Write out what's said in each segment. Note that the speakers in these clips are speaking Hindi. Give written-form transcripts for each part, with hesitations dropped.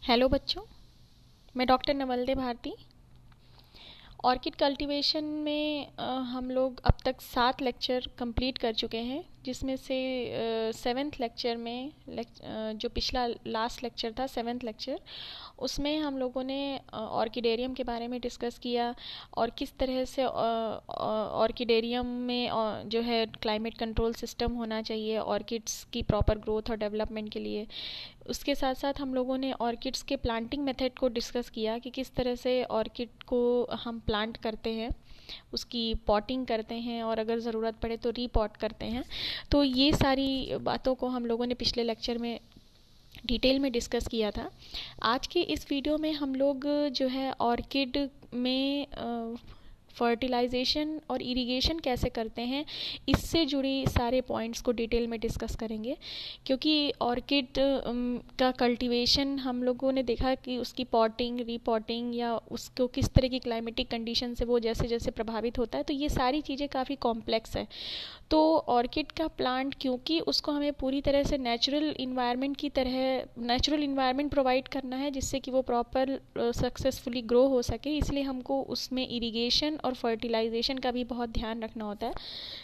हेलो बच्चों, मैं डॉक्टर नवलदे भारती। ऑर्किड कल्टीवेशन में हम लोग अब तक 7 लेक्चर कंप्लीट कर चुके हैं, जिसमें से 7th लेक्चर में जो पिछला लास्ट लेक्चर था 7th लेक्चर, उसमें हम लोगों ने ऑर्किडेरियम के बारे में डिस्कस किया और किस तरह से ऑर्किडेरियम में जो है क्लाइमेट कंट्रोल सिस्टम होना चाहिए ऑर्किड्स की प्रॉपर ग्रोथ और डेवलपमेंट के लिए। उसके साथ साथ हम लोगों ने ऑर्किड्स के प्लांटिंग मेथड को डिस्कस किया कि किस तरह से ऑर्किड को हम प्लांट करते हैं, उसकी पॉटिंग करते हैं और अगर ज़रूरत पड़े तो रीपॉट करते हैं। तो ये सारी बातों को हम लोगों ने पिछले लेक्चर में डिटेल में डिस्कस किया था। आज के इस वीडियो में हम लोग जो है ऑर्किड में फर्टिलाइजेशन और इरिगेशन कैसे करते हैं, इससे जुड़ी सारे पॉइंट्स को डिटेल में डिस्कस करेंगे। क्योंकि ऑर्किड का कल्टीवेशन हम लोगों ने देखा कि उसकी पॉटिंग, रीपॉटिंग या उसको किस तरह की क्लाइमेटिक कंडीशन से वो जैसे जैसे प्रभावित होता है, तो ये सारी चीज़ें काफ़ी कॉम्प्लेक्स है। तो ऑर्किड का प्लांट, क्योंकि उसको हमें पूरी तरह से नेचुरल इन्वायरमेंट प्रोवाइड करना है जिससे कि वो प्रॉपर सक्सेसफुली ग्रो हो सके, इसलिए हमको उसमें इरिगेशन और फर्टिलाइजेशन का भी बहुत ध्यान रखना होता है।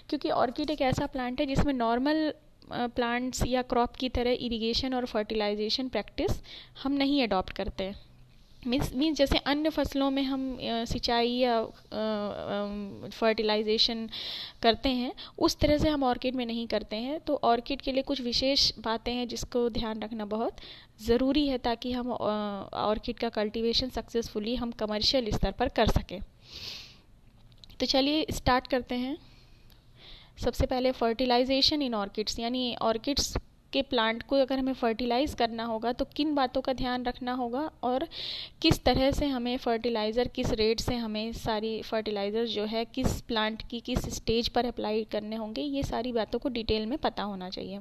क्योंकि ऑर्किड एक ऐसा प्लांट है जिसमें नॉर्मल प्लांट्स या क्रॉप की तरह इरिगेशन और फर्टिलाइजेशन प्रैक्टिस हम नहीं अडॉप्ट करते हैं। मीन्स जैसे अन्य फसलों में हम सिंचाई या फर्टिलाइजेशन करते हैं, उस तरह से हम ऑर्किड में नहीं करते हैं। तो ऑर्किड के लिए कुछ विशेष बातें हैं जिसको ध्यान रखना बहुत ज़रूरी है, ताकि हम ऑर्किड का कल्टीवेशन सक्सेसफुली हम कमर्शियल स्तर पर कर सकें। तो चलिए स्टार्ट करते हैं। सबसे पहले फर्टिलाइजेशन इन ऑर्किड्स, यानी ऑर्किड्स के प्लांट को अगर हमें फर्टिलाइज़ करना होगा तो किन बातों का ध्यान रखना होगा और किस तरह से हमें फर्टिलाइज़र, किस रेट से हमें सारी फर्टिलाइज़र जो है किस प्लांट की किस स्टेज पर अप्लाई करने होंगे, ये सारी बातों को डिटेल में पता होना चाहिए।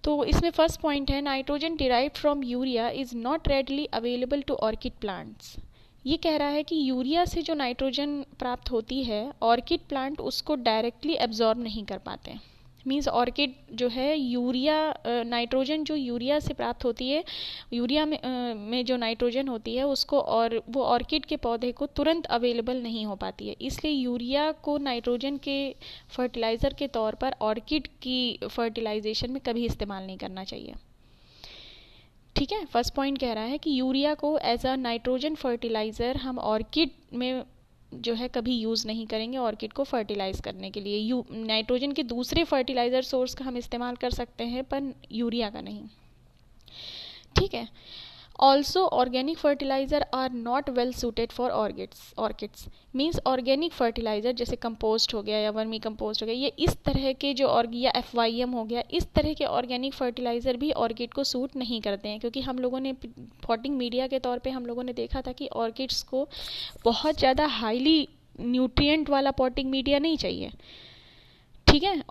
तो इसमें फर्स्ट पॉइंट है, nitrogen derived from urea is not readily available to orchid plants. ये कह रहा है कि यूरिया से जो नाइट्रोजन प्राप्त होती है, ऑर्किड प्लांट उसको डायरेक्टली एब्जॉर्ब नहीं कर पाते। मीन्स ऑर्किड जो है यूरिया, नाइट्रोजन जो यूरिया से प्राप्त होती है, यूरिया में जो नाइट्रोजन होती है उसको, और वो ऑर्किड के पौधे को तुरंत अवेलेबल नहीं हो पाती है। इसलिए यूरिया को नाइट्रोजन के फर्टिलाइज़र के तौर पर ऑर्किड की फर्टिलाइजेशन में कभी इस्तेमाल नहीं करना चाहिए। ठीक है, फर्स्ट पॉइंट कह रहा है कि यूरिया को एज अ नाइट्रोजन फर्टिलाइज़र हम ऑर्किड में जो है कभी यूज़ नहीं करेंगे। ऑर्किड को फर्टिलाइज़ करने के लिए नाइट्रोजन के दूसरे फर्टिलाइज़र सोर्स का हम इस्तेमाल कर सकते हैं, पर यूरिया का नहीं। ठीक है। Also organic fertiliser are not well suited for orchids. Means organic fertiliser जैसे कंपोस्ट हो गया या वर्मी कंपोस्ट हो गया, ये इस तरह के जो या FYM हो गया, इस तरह के ऑर्गेनिक फर्टिलाइज़र भी ऑर्किड को सूट नहीं करते हैं। क्योंकि हम लोगों ने पॉटिंग मीडिया के तौर पे हम लोगों ने देखा था कि ऑर्किड्स को बहुत ज़्यादा हाईली न्यूट्रिएंट वाला पॉटिंग मीडिया नहीं चाहिए। ठीक है,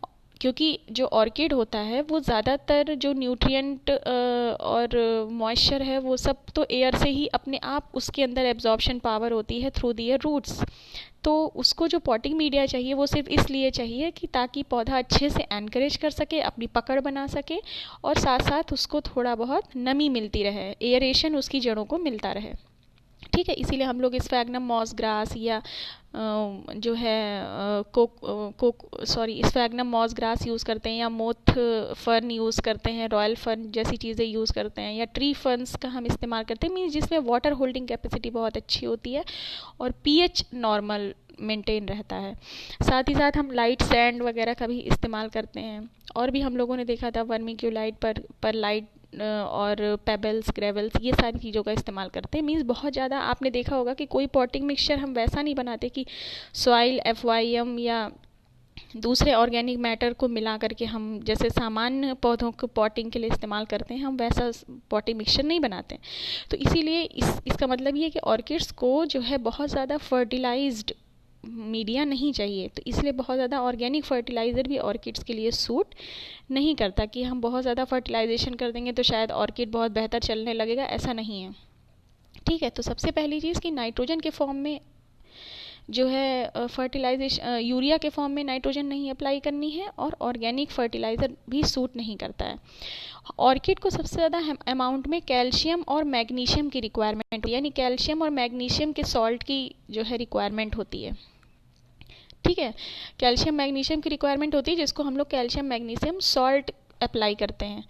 क्योंकि जो ऑर्किड होता है वो ज़्यादातर जो न्यूट्रिएंट और मॉइस्चर है वो सब तो एयर से ही अपने आप उसके अंदर एब्जॉर्प्शन पावर होती है थ्रू दियर रूट्स। तो उसको जो पॉटिंग मीडिया चाहिए वो सिर्फ इसलिए चाहिए कि ताकि पौधा अच्छे से एनकरेज कर सके, अपनी पकड़ बना सके, और साथ साथ उसको थोड़ा बहुत नमी मिलती रहे, एयरेशन उसकी जड़ों को मिलता रहे। ठीक है, इसीलिए हम लोग स्फैग्नम मॉस ग्रास या जो है स्फैग्नम मॉस ग्रास यूज़ करते हैं, या मोथ फर्न यूज़ करते हैं, रॉयल फर्न जैसी चीज़ें यूज़ करते हैं, या ट्री फर्न्स का हम इस्तेमाल करते हैं। मीन्स जिसमें वाटर होल्डिंग कैपेसिटी बहुत अच्छी होती है और pH नॉर्मल मेंटेन रहता है। साथ ही साथ हम लाइट सैंड वगैरह का भी इस्तेमाल करते हैं। और भी हम लोगों ने देखा था वर्मीक्यूलाइट पर लाइट और पेबल्स, ग्रेवल्स, ये सारी चीज़ों का इस्तेमाल करते हैं। मीन्स बहुत ज़्यादा आपने देखा होगा कि कोई पॉटिंग मिक्सचर हम वैसा नहीं बनाते कि सॉइल, FYM या दूसरे ऑर्गेनिक मैटर को मिला करके हम जैसे सामान्य पौधों को पॉटिंग के लिए इस्तेमाल करते हैं, हम वैसा पॉटिंग मिक्सचर नहीं बनाते। तो इसीलिए इसका मतलब ये है कि ऑर्किड्स को जो है बहुत ज़्यादा फर्टिलाइज्ड मीडिया नहीं चाहिए। तो इसलिए बहुत ज़्यादा ऑर्गेनिक फर्टिलाइज़र भी ऑर्किड्स के लिए सूट नहीं करता। कि हम बहुत ज़्यादा फर्टिलाइजेशन कर देंगे तो शायद ऑर्किड बहुत बेहतर चलने लगेगा, ऐसा नहीं है। ठीक है, तो सबसे पहली चीज़ कि नाइट्रोजन के फॉर्म में जो है फर्टिलाइजेशन यूरिया के फॉर्म में नाइट्रोजन नहीं अप्लाई करनी है, और ऑर्गेनिक फर्टिलाइज़र भी सूट नहीं करता है। ऑर्किड को सबसे ज़्यादा अमाउंट में कैल्शियम और मैग्नीशियम की रिक्वायरमेंट, यानी कैल्शियम और मैग्नीशियम के सॉल्ट की जो है रिक्वायरमेंट होती है। ठीक है, कैल्शियम मैग्नीशियम की रिक्वायरमेंट होती है, जिसको हम लोग कैल्शियम मैग्नीशियम सॉल्ट अप्लाई करते हैं।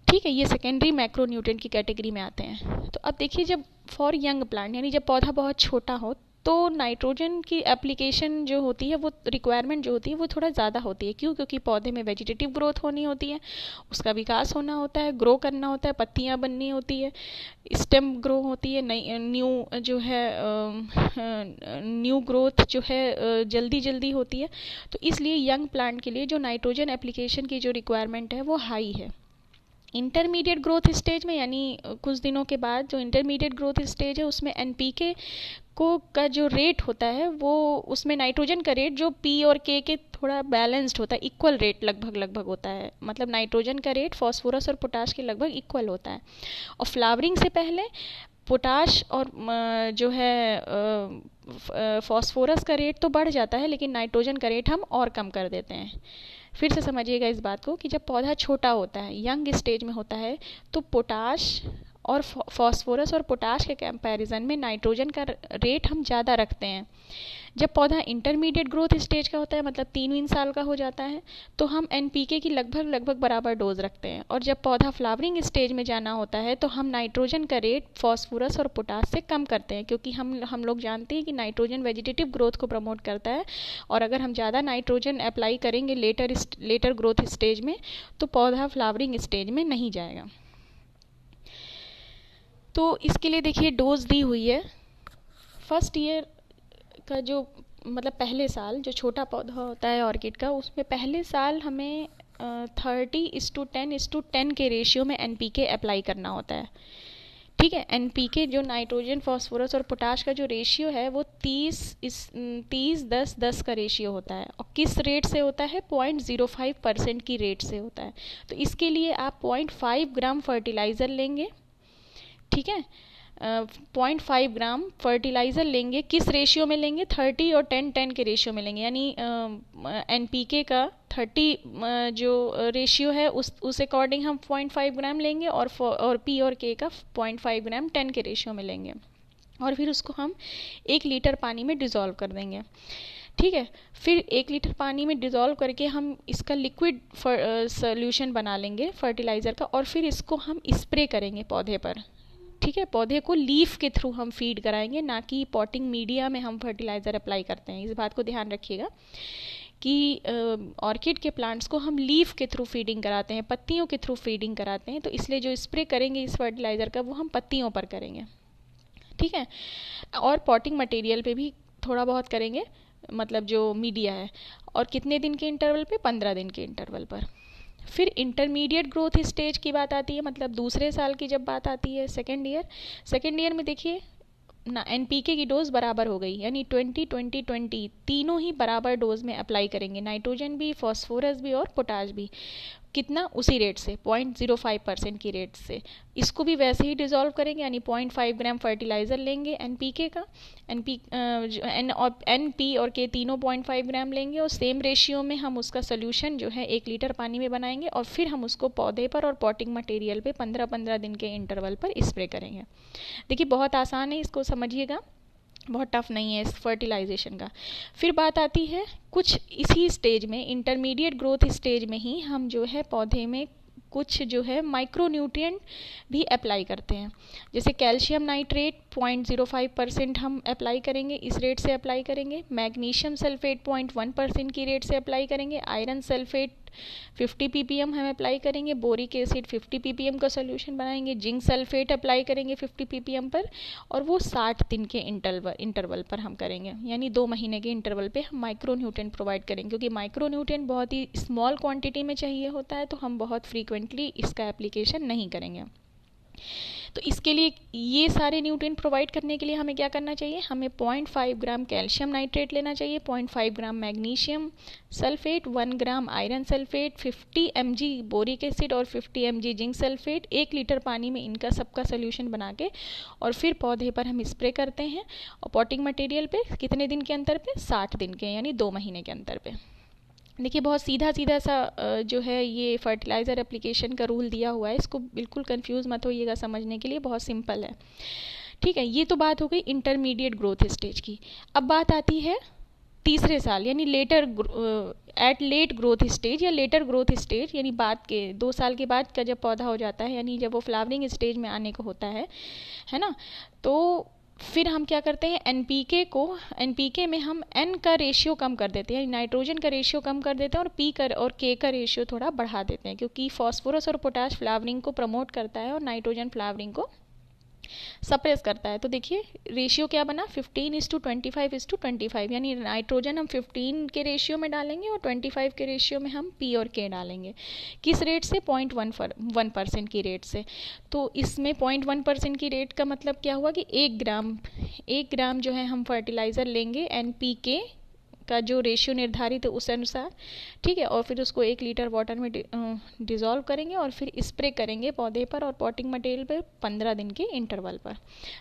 ठीक है, ये सेकेंडरी मैक्रोन्यूट्रिएंट की कैटेगरी में आते हैं। तो अब देखिए, जब फॉर यंग प्लांट यानी जब पौधा बहुत छोटा हो, तो नाइट्रोजन की एप्लीकेशन जो होती है, वो रिक्वायरमेंट जो होती है वो थोड़ा ज़्यादा होती है। क्यों? क्योंकि पौधे में वेजिटेटिव ग्रोथ होनी होती है, उसका विकास होना होता है, ग्रो करना होता है, पत्तियाँ बननी होती है, स्टेम ग्रो होती है, नई न्यू जो है न्यू ग्रोथ जो है जल्दी जल्दी होती है। तो इसलिए यंग प्लांट के लिए जो नाइट्रोजन एप्लीकेशन की जो रिक्वायरमेंट है वो हाई है। इंटरमीडिएट ग्रोथ स्टेज में, यानी कुछ दिनों के बाद जो इंटरमीडिएट ग्रोथ स्टेज है, उसमें एनपीके को का जो रेट होता है, वो उसमें नाइट्रोजन का रेट जो पी और के थोड़ा बैलेंस्ड होता है, इक्वल रेट लगभग होता है। मतलब नाइट्रोजन का रेट फास्फोरस और पोटाश के लगभग इक्वल होता है। और फ्लावरिंग से पहले पोटाश और जो है फास्फोरस का रेट तो बढ़ जाता है, लेकिन नाइट्रोजन का रेट हम और कम कर देते हैं। फिर से समझिएगा इस बात को कि जब पौधा छोटा होता है, यंग स्टेज में होता है, तो पोटाश और फास्फोरस और पोटाश के कंपैरिजन में नाइट्रोजन का रेट हम ज़्यादा रखते हैं। जब पौधा इंटरमीडिएट ग्रोथ स्टेज का होता है, मतलब 3 साल का हो जाता है, तो हम एनपीके की लगभग बराबर डोज रखते हैं। और जब पौधा फ्लावरिंग स्टेज में जाना होता है, तो हम नाइट्रोजन का रेट फास्फोरस और पोटाश से कम करते हैं, क्योंकि हम लोग जानते हैं कि नाइट्रोजन वेजिटेटिव ग्रोथ को प्रमोट करता है, और अगर हम ज़्यादा नाइट्रोजन अप्लाई करेंगे लेटर ग्रोथ स्टेज में, तो पौधा फ्लावरिंग स्टेज में नहीं जाएगा। तो इसके लिए देखिए डोज दी हुई है। फर्स्ट ईयर का जो मतलब पहले साल जो छोटा पौधा होता है ऑर्किड का, उसमें पहले साल हमें 30:10:10 के रेशियो में एनपीके अप्लाई करना होता है। ठीक है, एनपीके जो नाइट्रोजन फास्फोरस और पोटाश का जो रेशियो है, वो 30:10:10 का रेशियो होता है। और किस रेट से होता है? 0.05% की रेट से होता है। तो इसके लिए आप 0.5 ग्राम फर्टिलाइज़र लेंगे। ठीक है, 0.5 ग्राम फर्टिलाइज़र लेंगे। किस रेशियो में लेंगे? 30 और 10:10 के रेशियो में लेंगे। यानी एनपीके का 30 जो रेशियो है, उस अकॉर्डिंग हम 0.5 ग्राम लेंगे, और पी और के का 0.5 ग्राम 10 के रेशियो में लेंगे। और फिर उसको हम 1 लीटर पानी में डिज़ोल्व कर देंगे। ठीक है, फिर 1 लीटर पानी में डिज़ोल्व करके हम इसका लिक्विड सोल्यूशन बना लेंगे फर्टिलाइज़र का, और फिर इसको हम स्प्रे करेंगे पौधे पर। ठीक है, पौधे को लीफ के थ्रू हम फीड कराएंगे, ना कि पॉटिंग मीडिया में हम फर्टिलाइज़र अप्लाई करते हैं। इस बात को ध्यान रखिएगा कि ऑर्किड के प्लांट्स को हम लीफ के थ्रू फीडिंग कराते हैं, पत्तियों के थ्रू फीडिंग कराते हैं। तो इसलिए जो स्प्रे करेंगे इस फर्टिलाइज़र का, वो हम पत्तियों पर करेंगे। ठीक है, और पॉटिंग मटेरियल पे भी थोड़ा बहुत करेंगे, मतलब जो मीडिया है। और कितने दिन के इंटरवल पे? 15 दिन के इंटरवल पर। फिर इंटरमीडिएट ग्रोथ स्टेज की बात आती है, मतलब दूसरे साल की जब बात आती है, सेकेंड ईयर में देखिए ना, एनपीके की डोज बराबर हो गई, यानी 20-20-20 तीनों ही बराबर डोज में अप्लाई करेंगे, नाइट्रोजन भी, फास्फोरस भी और पोटाश भी। कितना? उसी रेट से, 0.05% की रेट से। इसको भी वैसे ही डिज़ोल्व करेंगे, यानी 0.5 ग्राम फर्टिलाइज़र लेंगे एनपीके का, एनपी और के तीनों 0.5 ग्राम लेंगे, और सेम रेशियो में हम उसका सोल्यूशन जो है 1 लीटर पानी में बनाएंगे, और फिर हम उसको पौधे पर और पॉटिंग मटेरियल पे 15-15 दिन के इंटरवल पर स्प्रे करेंगे। देखिए बहुत आसान है, इसको समझिएगा, बहुत टफ नहीं है इस फर्टिलाइजेशन का। फिर बात आती है कुछ इसी स्टेज में, इंटरमीडिएट ग्रोथ स्टेज में ही हम जो है पौधे में कुछ जो है माइक्रो न्यूट्रिएंट भी अप्लाई करते हैं। जैसे कैल्शियम नाइट्रेट 0.05% हम अप्लाई करेंगे, इस रेट से अप्लाई करेंगे। मैग्नीशियम सल्फेट 0.1% की रेट से अप्लाई करेंगे। आयरन सल्फेट 50 ppm हम अप्लाई करेंगे। बोरिक एसिड 50 ppm का सोल्यूशन बनाएंगे। जिंक सल्फेट अप्लाई करेंगे 50 ppm पर, और वो 60 दिन के इंटरवल पर हम करेंगे, यानी 2 महीने के इंटरवल पे हम माइक्रो न्यूट्रिएंट प्रोवाइड करेंगे। क्योंकि माइक्रो न्यूट्रिएंट बहुत ही स्मॉल क्वांटिटी में चाहिए होता है, तो हम बहुत फ्रीक्वेंटली इसका एप्लीकेशन नहीं करेंगे। तो इसके लिए ये सारे न्यूट्रिएंट प्रोवाइड करने के लिए हमें क्या करना चाहिए, हमें 0.5 ग्राम कैल्शियम नाइट्रेट लेना चाहिए, 0.5 gram magnesium sulphate, 1 gram iron sulphate, 50 mg boric acid और 50 mg जिंक सल्फेट, 1 लीटर पानी में इनका सबका सोल्यूशन बना के और फिर पौधे पर हम स्प्रे करते हैं। और पॉटिंग मटेरियल पे कितने दिन के अंतर पे, 60 दिन के, यानी 2 महीने के अंतर पे। देखिए बहुत सीधा सीधा सा जो है ये फर्टिलाइज़र एप्लीकेशन का रूल दिया हुआ है, इसको बिल्कुल कंफ्यूज मत होइएगा, समझने के लिए बहुत सिंपल है। ठीक है, ये तो बात हो गई इंटरमीडिएट ग्रोथ स्टेज की। अब बात आती है तीसरे साल यानी लेट ग्रोथ स्टेज या लेटर ग्रोथ स्टेज, यानी बाद के 2 साल के बाद का जब पौधा हो जाता है, यानी जब वो फ्लावरिंग स्टेज में आने को होता है ना, तो फिर हम क्या करते हैं, एनपीके में हम एन का रेशियो कम कर देते हैं, नाइट्रोजन का रेशियो कम कर देते हैं और पी का और के का रेशियो थोड़ा बढ़ा देते हैं, क्योंकि फॉस्फोरस और पोटाश फ्लावरिंग को प्रमोट करता है और नाइट्रोजन फ्लावरिंग को सप्रेस करता है। तो देखिए रेशियो क्या बना, 15:25:25, यानी नाइट्रोजन हम 15 के रेशियो में डालेंगे और 25 के रेशियो में हम पी और के डालेंगे। किस रेट से, 0.1% की रेट से। तो इसमें 0.1% की रेट का मतलब क्या हुआ कि 1 ग्राम जो है हम फर्टिलाइज़र लेंगे NPK का जो रेशियो निर्धारित है उस अनुसार, ठीक है, और फिर उसको 1 लीटर वाटर में डिज़ोल्व करेंगे और फिर स्प्रे करेंगे पौधे पर और पॉटिंग मटेरियल पर 15 दिन के इंटरवल पर।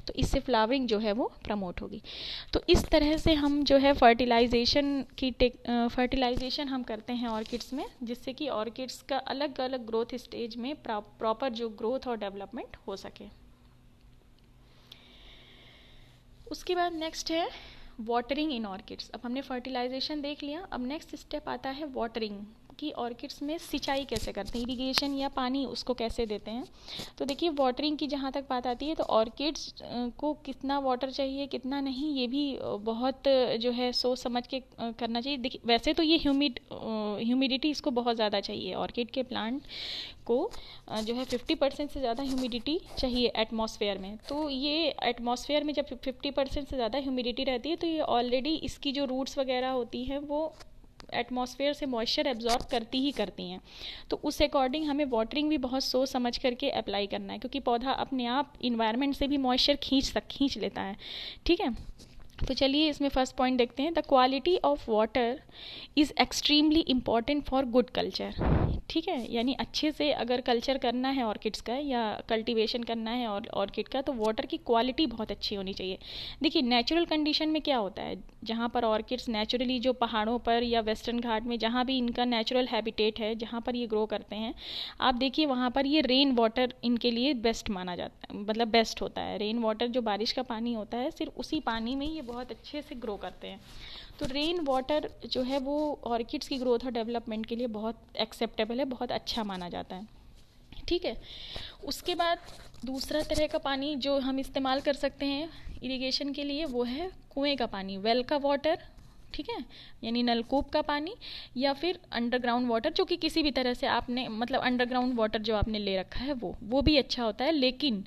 तो इससे फ्लावरिंग जो है वो प्रमोट होगी। तो इस तरह से हम जो है फर्टिलाइजेशन हम करते हैं ऑर्किड्स में, जिससे कि ऑर्किड्स का अलग अलग ग्रोथ स्टेज में प्रॉपर जो ग्रोथ और डेवलपमेंट हो सके। उसके बाद नेक्स्ट है वाटरिंग इन ऑर्किड्स। अब हमने फर्टिलाइजेशन देख लिया, अब नेक्स्ट स्टेप आता है वाटरिंग कि ऑर्किड्स में सिंचाई कैसे करते हैं, इरिगेशन या पानी उसको कैसे देते हैं। तो देखिए वाटरिंग की जहाँ तक बात आती है तो ऑर्किड्स को कितना वाटर चाहिए कितना नहीं, ये भी बहुत जो है सोच समझ के करना चाहिए। देखिए वैसे तो ये ह्यूमिडिटी इसको बहुत ज़्यादा चाहिए, ऑर्किड के प्लांट को जो है 50% से ज़्यादा ह्यूमिडिटी चाहिए एटमॉस्फेयर में। तो ये एटमॉस्फेयर में जब 50% से ज़्यादा ह्यूमिडिटी रहती है तो ये ऑलरेडी इसकी जो रूट्स वगैरह होती हैं वो एटमॉस्फेयर से मॉइस्चर एब्जॉर्ब करती हैं। तो उस अकॉर्डिंग हमें वाटरिंग भी बहुत सोच समझ करके अप्लाई करना है, क्योंकि पौधा अपने आप इन्वायरमेंट से भी मॉइस्चर खींच लेता है। ठीक है, तो चलिए इसमें फर्स्ट पॉइंट देखते हैं। The quality of water is extremely important for good culture. ठीक है, यानी अच्छे से अगर कल्चर करना है ऑर्किड्स का या कल्टीवेशन करना है और ऑर्किड का, तो वाटर की क्वालिटी बहुत अच्छी होनी चाहिए। देखिए नेचुरल कंडीशन में क्या होता है, जहाँ पर ऑर्किड्स नेचुरली जो पहाड़ों पर या वेस्टर्न घाट में जहाँ भी इनका नेचुरल हैबिटेट है, जहाँ पर ये ग्रो करते हैं, आप देखिए वहाँ पर ये रेन वाटर इनके लिए बेस्ट माना जाता है, मतलब बेस्ट होता है। रेन वाटर जो बारिश का पानी होता है, सिर्फ उसी पानी में ये बहुत अच्छे से ग्रो करते हैं। तो रेन वाटर जो है वो ऑर्किड्स की ग्रोथ और डेवलपमेंट के लिए बहुत एक्सेप्टेबल है, बहुत अच्छा माना जाता है। ठीक है, उसके बाद दूसरा तरह का पानी जो हम इस्तेमाल कर सकते हैं इरिगेशन के लिए वो है कुएं का पानी, वेल का वाटर। ठीक है, यानी नलकूप का पानी या फिर अंडरग्राउंड वाटर, जो कि किसी भी तरह से आपने मतलब अंडरग्राउंड वाटर जो आपने ले रखा है वो भी अच्छा होता है। लेकिन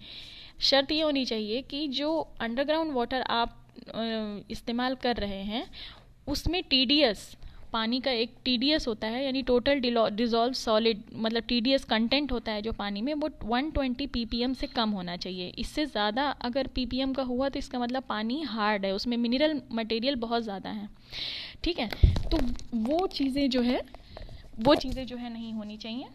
शर्त ये होनी चाहिए कि जो अंडरग्राउंड वाटर आप इस्तेमाल कर रहे हैं उसमें TDS पानी का एक TDS होता है, यानी टोटल डिज़ोल्व सॉलिड, मतलब TDS कंटेंट होता है जो पानी में, वो 120 ppm से कम होना चाहिए। इससे ज़्यादा अगर ppm का हुआ तो इसका मतलब पानी हार्ड है, उसमें मिनरल मटेरियल बहुत ज़्यादा है। ठीक है, तो वो चीज़ें जो है नहीं होनी चाहिए।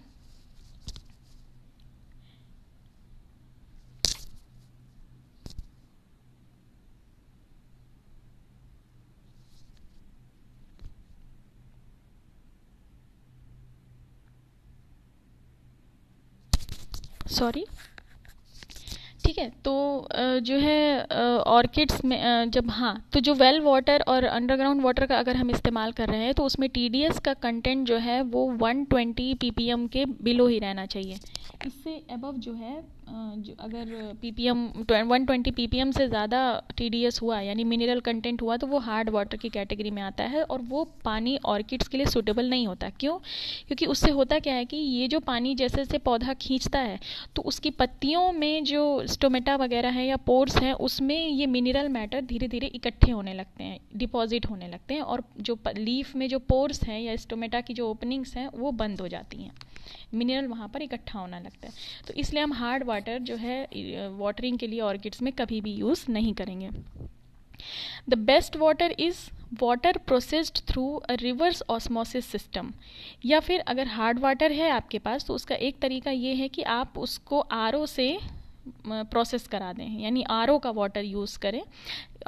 सॉरी। ठीक है, तो जो है ऑर्किड्स में जब तो जो वेल वाटर और अंडरग्राउंड वाटर का अगर हम इस्तेमाल कर रहे हैं तो उसमें TDS का कंटेंट जो है वो 120 ppm के बिलो ही रहना चाहिए। इससे अबव जो है जो अगर ppm 120 ppm से ज़्यादा TDS हुआ यानी मिनरल कंटेंट हुआ तो वो हार्ड वाटर की कैटेगरी में आता है और वो पानी ऑर्किड्स के लिए सूटेबल नहीं होता। क्यों? क्योंकि उससे होता क्या है कि ये जो पानी जैसे जैसे पौधा खींचता है तो उसकी पत्तियों में जो स्टोमेटा वगैरह है या पोर्स हैं उसमें ये मिनरल मैटर धीरे धीरे इकट्ठे होने लगते हैं, डिपॉजिट होने लगते हैं और जो लीफ में जो पोर्स हैं या स्टोमेटा की जो ओपनिंग्स हैं वो बंद हो जाती हैं। मिनरल वहाँ पर इकट्ठा होना लगता है। तो इसलिए हम हार्ड वाटर जो है वाटरिंग के लिए ऑर्किड्स में कभी भी यूज़ नहीं करेंगे। The best water is water processed through a reverse osmosis system. या फिर अगर हार्ड वाटर है आपके पास तो उसका एक तरीका ये है कि आप उसको आरओ से प्रोसेस करा दें, यानी आरओ का वाटर यूज़ करें।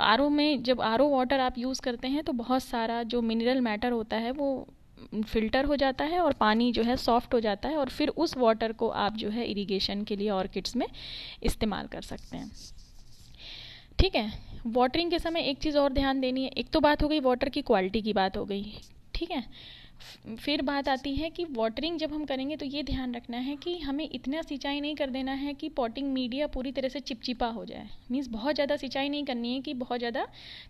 आरओ में जब आरओ वाटर आप यूज़ करते हैं तो बहुत सारा जो मिनरल मैटर होता है वो फिल्टर हो जाता है और पानी जो है सॉफ्ट हो जाता है, और फिर उस वाटर को आप जो है इरिगेशन के लिए ऑर्किड्स में इस्तेमाल कर सकते हैं। ठीक है, वाटरिंग के समय एक चीज़ और ध्यान देनी है। एक तो बात हो गई वाटर की क्वालिटी की बात हो गई, ठीक है। फिर बात आती है कि वाटरिंग जब हम करेंगे तो ये ध्यान रखना है कि हमें इतना सिंचाई नहीं कर देना है कि पॉटिंग मीडिया पूरी तरह से चिपचिपा हो जाए। मीन्स बहुत ज़्यादा सिंचाई नहीं करनी है कि बहुत ज़्यादा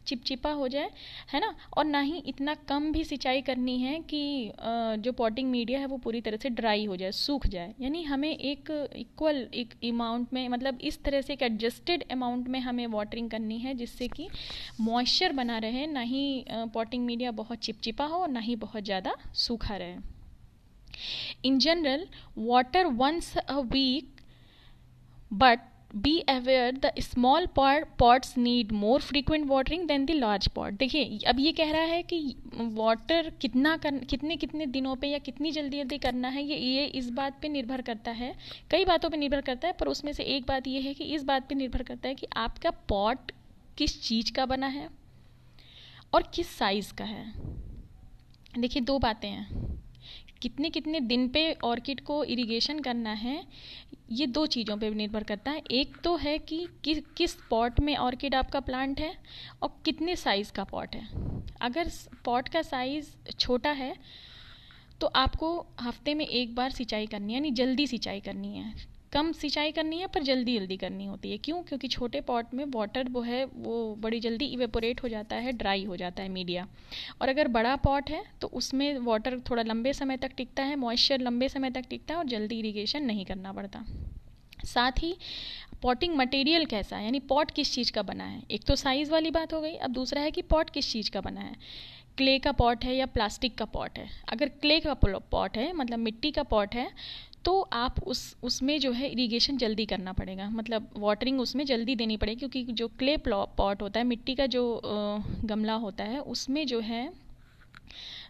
चिपचिपा हो जाए, है ना। और ना ही इतना कम भी सिंचाई करनी है कि जो पॉटिंग मीडिया है वो पूरी तरह से ड्राई हो जाए, सूख जाए। यानी हमें एक इक्वल एक अमाउंट में, मतलब इस तरह से एक एडजस्टेड अमाउंट में हमें वाटरिंग करनी है जिससे कि मॉइस्चर बना रहे, ना ही पॉटिंग मीडिया बहुत चिपचिपा हो, ना ही बहुत ज़्यादा सूखा रहे। In general, water once a week, but be aware the small pots need more frequent watering than the large pot। देखिए अब ये कह रहा है कि वाटर कितने कितने दिनों पे या कितनी जल्दी जल्दी करना है, ये इस बात पे निर्भर करता है, कई बातों पे निर्भर करता है, पर उसमें से एक बात ये है कि इस बात पे निर्भर करता है कि आपका पॉट किस चीज़ का बना है और किस साइज़ का है। देखिए दो बातें हैं, कितने कितने दिन पे ऑर्किड को इरिगेशन करना है, ये दो चीज़ों पे निर्भर करता है। एक तो है कि किस पॉट में ऑर्किड आपका प्लांट है और कितने साइज़ का पॉट है। अगर पॉट का साइज़ छोटा है तो आपको हफ्ते में एक बार सिंचाई करनी है, यानी जल्दी सिंचाई करनी है। कम सिंचाई करनी है पर जल्दी जल्दी करनी होती है। क्यों? क्योंकि छोटे पॉट में वाटर वो है वो बड़ी जल्दी इवेपोरेट हो जाता है, ड्राई हो जाता है मीडिया। और अगर बड़ा पॉट है तो उसमें वाटर थोड़ा लंबे समय तक टिकता है, मॉइस्चर लंबे समय तक टिकता है और जल्दी इरिगेशन नहीं करना पड़ता। साथ ही पॉटिंग मटेरियल कैसा है, यानी पॉट किस चीज़ का बना है। एक तो साइज़ वाली बात हो गई, अब दूसरा है कि पॉट किस चीज़ का बना है। क्ले का पॉट है या प्लास्टिक का पॉट है। अगर क्ले का पॉट है, मतलब मिट्टी का पॉट है, तो आप उसमें जो है इरिगेशन जल्दी करना पड़ेगा, मतलब वाटरिंग उसमें जल्दी देनी पड़ेगी। क्योंकि जो क्ले पॉट होता है, मिट्टी का जो गमला होता है, उसमें जो है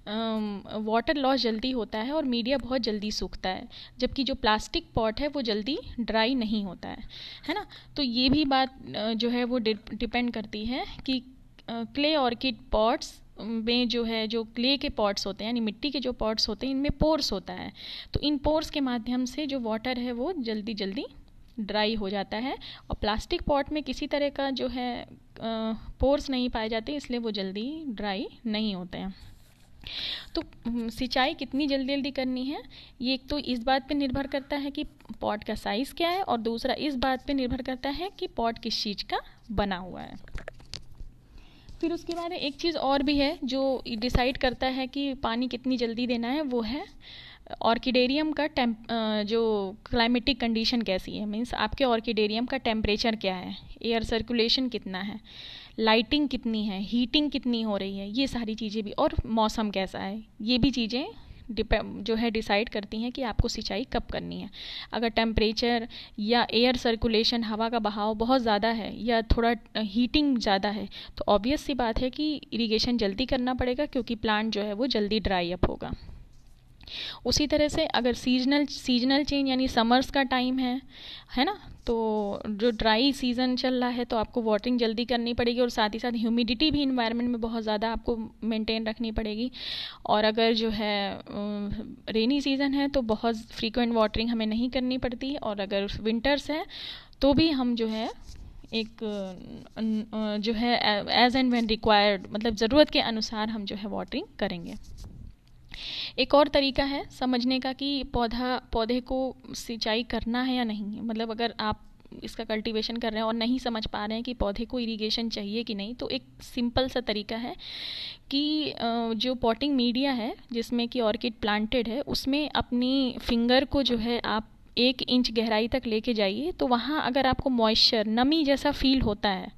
वाटर लॉस जल्दी होता है और मीडिया बहुत जल्दी सूखता है, जबकि जो प्लास्टिक पॉट है वो जल्दी ड्राई नहीं होता है ना। तो ये भी बात जो है वो डिपेंड करती है कि क्ले ऑर्किड पॉट्स में जो है, जो क्ले के पॉट्स होते हैं यानी मिट्टी के जो पॉट्स होते हैं, इनमें पोर्स होता है। तो इन पोर्स के माध्यम से जो वाटर है वो जल्दी जल्दी ड्राई हो जाता है। और प्लास्टिक पॉट में किसी तरह का जो है पोर्स नहीं पाए जाते, इसलिए वो जल्दी ड्राई नहीं होते हैं। तो सिंचाई कितनी जल्दी जल्दी करनी है, ये एक तो इस बात पे निर्भर करता है कि पॉट का साइज़ क्या है, और दूसरा इस बात पे निर्भर करता है कि पॉट किस चीज़ का बना हुआ है। फिर उसके बाद एक चीज़ और भी है जो डिसाइड करता है कि पानी कितनी जल्दी देना है, वो है ऑर्किडेरियम का जो क्लाइमेटिक कंडीशन कैसी है। मीन्स आपके ऑर्किडेरियम का टेम्परेचर क्या है, एयर सर्कुलेशन कितना है, लाइटिंग कितनी है, हीटिंग कितनी हो रही है, ये सारी चीज़ें भी, और मौसम कैसा है, ये भी चीज़ें जो है डिसाइड करती हैं कि आपको सिंचाई कब करनी है। अगर टेम्परेचर या एयर सर्कुलेशन, हवा का बहाव बहुत ज़्यादा है या थोड़ा हीटिंग ज़्यादा है, तो ऑब्वियस सी बात है कि इरिगेशन जल्दी करना पड़ेगा, क्योंकि प्लांट जो है वो जल्दी ड्राई अप होगा। उसी तरह से अगर सीजनल चेंज यानी समर्स का टाइम है ना, तो जो ड्राई सीज़न चल रहा है तो आपको वाटरिंग जल्दी करनी पड़ेगी, और साथ ही साथ ह्यूमिडिटी भी इन्वायरमेंट में बहुत ज़्यादा आपको मेंटेन रखनी पड़ेगी। और अगर जो है रेनी सीज़न है तो बहुत फ्रीक्वेंट वाटरिंग हमें नहीं करनी पड़ती, और अगर विंटर्स है तो भी हम जो है एक जो है एज एंड व्हेन रिक्वायर्ड, मतलब ज़रूरत के अनुसार हम जो है वाटरिंग करेंगे। एक और तरीका है समझने का कि पौधे को सिंचाई करना है या नहीं। मतलब अगर आप इसका कल्टीवेशन कर रहे हैं और नहीं समझ पा रहे हैं कि पौधे को इरिगेशन चाहिए कि नहीं, तो एक सिंपल सा तरीका है कि जो पॉटिंग मीडिया है जिसमें कि ऑर्किड प्लांटेड है, उसमें अपनी फिंगर को जो है आप 1 इंच गहराई तक लेके जाइए, तो वहाँ अगर आपको मॉइस्चर, नमी जैसा फील होता है,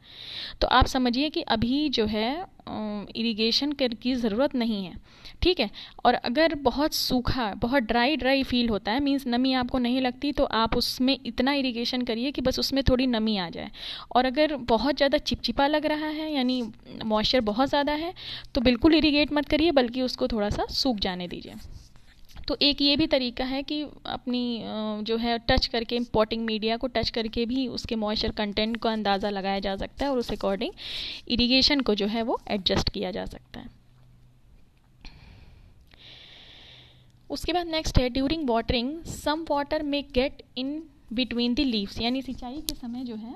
तो आप समझिए कि अभी जो है इरिगेशन की ज़रूरत नहीं है। ठीक है। और अगर बहुत सूखा, बहुत ड्राई फील होता है, मीन्स नमी आपको नहीं लगती, तो आप उसमें इतना इरिगेशन करिए कि बस उसमें थोड़ी नमी आ जाए। और अगर बहुत ज़्यादा चिपचिपा लग रहा है, यानी मॉइस्चर बहुत ज़्यादा है, तो बिल्कुल इरिगेट मत करिए, बल्कि उसको थोड़ा सा सूख जाने दीजिए। तो एक ये भी तरीका है कि अपनी जो है टच करके, पॉटिंग मीडिया को टच करके भी उसके मॉइस्चर कंटेंट का अंदाज़ा लगाया जा सकता है, और उस अकॉर्डिंग इरिगेशन को जो है वो एडजस्ट किया जा सकता है। उसके बाद नेक्स्ट है, during watering some water may get in between the leaves, यानी सिंचाई के समय जो है,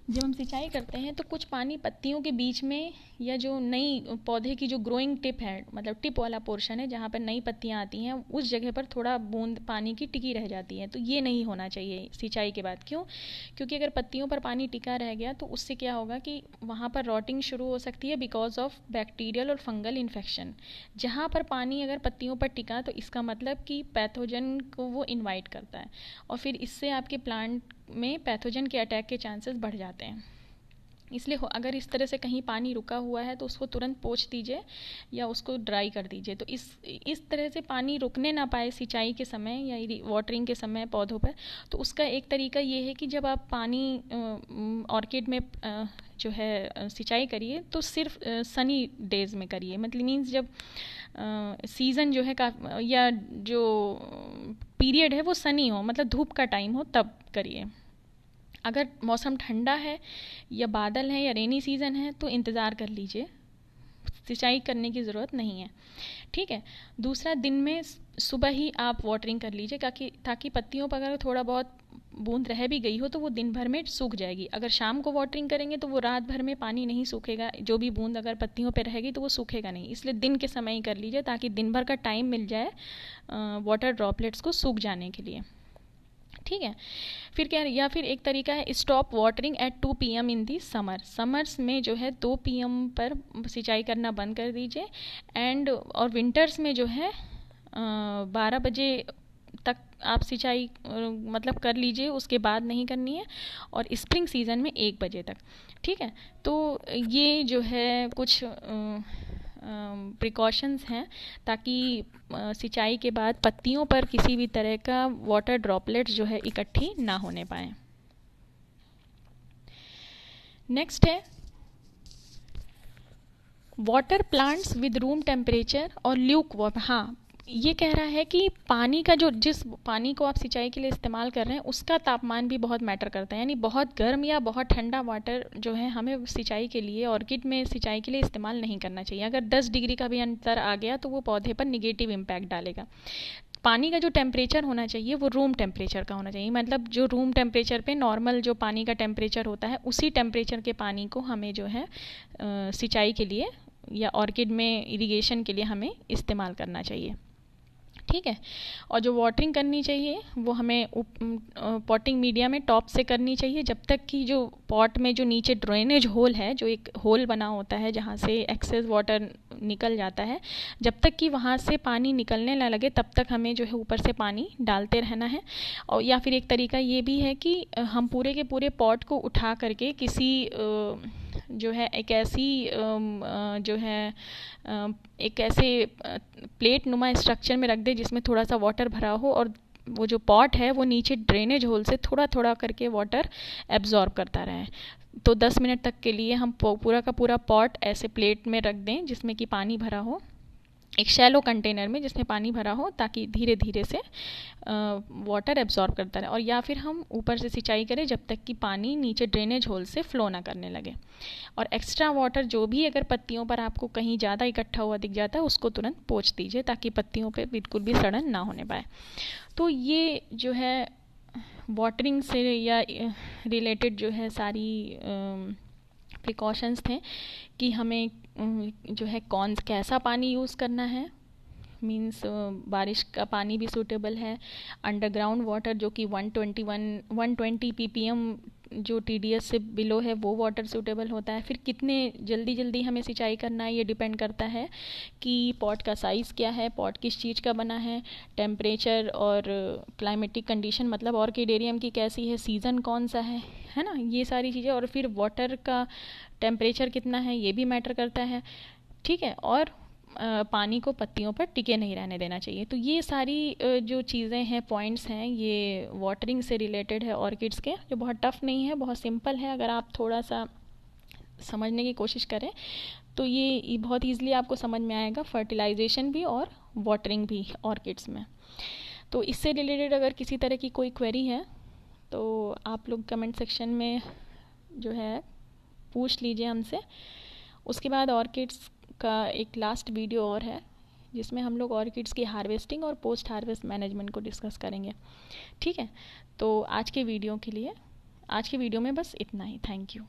जब हम सिंचाई करते हैं तो कुछ पानी पत्तियों के बीच में, या जो नई पौधे की जो ग्रोइंग टिप है, मतलब टिप वाला पोर्शन है जहाँ पर नई पत्तियाँ आती हैं, उस जगह पर थोड़ा बूंद पानी की टिकी रह जाती है। तो ये नहीं होना चाहिए सिंचाई के बाद। क्यों? क्योंकि अगर पत्तियों पर पानी टिका रह गया तो उससे क्या होगा कि वहाँ पर रॉटिंग शुरू हो सकती है बिकॉज ऑफ बैक्टीरियल और फंगल इन्फेक्शन। जहाँ पर पानी अगर पत्तियों पर टिका, तो इसका मतलब कि पैथोजन को वो इन्वाइट करता है, और फिर इससे आपके प्लांट में पैथोजन के अटैक के चांसेस बढ़ जाते हैं। इसलिए अगर इस तरह से कहीं पानी रुका हुआ है तो उसको तुरंत पोंछ दीजिए या उसको ड्राई कर दीजिए। तो इस तरह से पानी रुकने ना पाए सिंचाई के समय या वाटरिंग के समय पौधों पर, तो उसका एक तरीका ये है कि जब आप पानी ऑर्किड में जो है सिंचाई करिए, तो सिर्फ सनी डेज में करिए। मतलब मीन्स जब सीज़न जो है या जो पीरियड है वो सनी हो, मतलब धूप का टाइम हो, तब करिए। अगर मौसम ठंडा है या बादल है या रेनी सीज़न है तो इंतज़ार कर लीजिए, सिंचाई करने की ज़रूरत नहीं है। ठीक है। दूसरा, दिन में सुबह ही आप वाटरिंग कर लीजिए, ताकि पत्तियों पर अगर थोड़ा बहुत बूंद रह भी गई हो तो वो दिन भर में सूख जाएगी। अगर शाम को वाटरिंग करेंगे तो वो रात भर में पानी नहीं सूखेगा, जो भी बूंद अगर पत्तियों पर रहेगी तो वो सूखेगा नहीं। इसलिए दिन के समय ही कर लीजिए, ताकि दिन भर का टाइम मिल जाए वाटर ड्रॉपलेट्स को सूख जाने के लिए। ठीक है। फिर क्या, या फिर एक तरीका है, स्टॉप वाटरिंग एट 2 PM इन दी समर्स में जो है 2 PM पर सिंचाई करना बंद कर दीजिए। और विंटर्स में जो है 12 बजे तक आप सिंचाई मतलब कर लीजिए, उसके बाद नहीं करनी है। और स्प्रिंग सीज़न में 1 बजे तक। ठीक है। तो ये जो है कुछ प्रिकॉशंस हैं, ताकि सिंचाई के बाद पत्तियों पर किसी भी तरह का वाटर ड्रॉपलेट्स जो है इकट्ठी ना होने पाएँ। नेक्स्ट है, water plants with room temperature और ल्यूक वाटर। हाँ, ये कह रहा है कि पानी का जिस पानी को आप सिंचाई के लिए इस्तेमाल कर रहे हैं उसका तापमान भी बहुत मैटर करता है। यानी बहुत गर्म या बहुत ठंडा वाटर जो है हमें सिंचाई के लिए, ऑर्किड में सिंचाई के लिए इस्तेमाल नहीं करना चाहिए। अगर 10 डिग्री का भी अंतर आ गया तो वो पौधे पर निगेटिव इम्पैक्ट डालेगा। पानी का जो टेम्परेचर होना चाहिए वो रूम टेम्परेचर का होना चाहिए। मतलब जो रूम टेम्परेचर पे नॉर्मल जो पानी का टेम्परेचर होता है, उसी टेम्परेचर के पानी को हमें जो है सिंचाई के लिए या ऑर्किड में इरिगेशन के लिए हमें इस्तेमाल करना चाहिए। ठीक है। और जो वाटरिंग करनी चाहिए वो हमें पॉटिंग मीडिया में टॉप से करनी चाहिए, जब तक कि जो पॉट में जो नीचे ड्रेनेज होल है, जो एक होल बना होता है जहाँ से एक्सेस वाटर निकल जाता है, जब तक कि वहाँ से पानी निकलने ना लगे तब तक हमें जो है ऊपर से पानी डालते रहना है। और या फिर एक तरीका ये भी है कि हम पूरे के पूरे पॉट को उठा करके किसी जो है एक ऐसी जो है एक ऐसे प्लेट नुमा स्ट्रक्चर में रख दे जिसमें थोड़ा सा वाटर भरा हो, और वो जो पॉट है वो नीचे ड्रेनेज होल से थोड़ा थोड़ा करके वाटर एब्जॉर्ब करता रहे। तो 10 मिनट तक के लिए हम पूरा का पूरा पॉट ऐसे प्लेट में रख दें जिसमें कि पानी भरा हो, एक शैलो कंटेनर में जिसमें पानी भरा हो, ताकि धीरे धीरे से वाटर एब्जॉर्ब करता रहे। और या फिर हम ऊपर से सिंचाई करें जब तक कि पानी नीचे ड्रेनेज होल से फ्लो ना करने लगे। और एक्स्ट्रा वाटर जो भी अगर पत्तियों पर आपको कहीं ज़्यादा इकट्ठा हुआ दिख जाता है उसको तुरंत पोंछ दीजिए, ताकि पत्तियों पे बिल्कुल भी सड़न ना होने पाए। तो ये जो है वाटरिंग से या रिलेटेड जो है सारी प्रिकॉशंस थे कि हमें जो है कैसा पानी यूज़ करना है। मीन्स बारिश का पानी भी सूटेबल है, अंडरग्राउंड वाटर जो कि 120 ppm जो TDS से बिलो है वो वाटर सूटेबल होता है। फिर कितने जल्दी जल्दी हमें सिंचाई करना है ये डिपेंड करता है कि पॉट का साइज़ क्या है, पॉट किस चीज़ का बना है, टेम्परेचर और क्लाइमेटिक कंडीशन मतलब ऑर्किडेरियम की कैसी है, सीज़न कौन सा है ना, ये सारी चीज़ें। और फिर वाटर का टेम्परेचर कितना है ये भी मैटर करता है, ठीक है। और पानी को पत्तियों पर टिके नहीं रहने देना चाहिए। तो ये सारी जो चीज़ें हैं, पॉइंट्स हैं, ये वाटरिंग से रिलेटेड है ऑर्किड्स के, जो बहुत टफ नहीं है, बहुत सिंपल है। अगर आप थोड़ा सा समझने की कोशिश करें तो ये बहुत ईजिली आपको समझ में आएगा, फर्टिलाइजेशन भी और वाटरिंग भी ऑर्किड्स में। तो इससे रिलेटेड अगर किसी तरह की कोई क्वेरी है तो आप लोग कमेंट सेक्शन में जो है पूछ लीजिए हमसे। उसके बाद ऑर्किड्स का एक लास्ट वीडियो और है जिसमें हम लोग ऑर्किड्स की हार्वेस्टिंग और पोस्ट हार्वेस्ट मैनेजमेंट को डिस्कस करेंगे, ठीक है। तो आज के वीडियो में बस इतना ही। Thank you.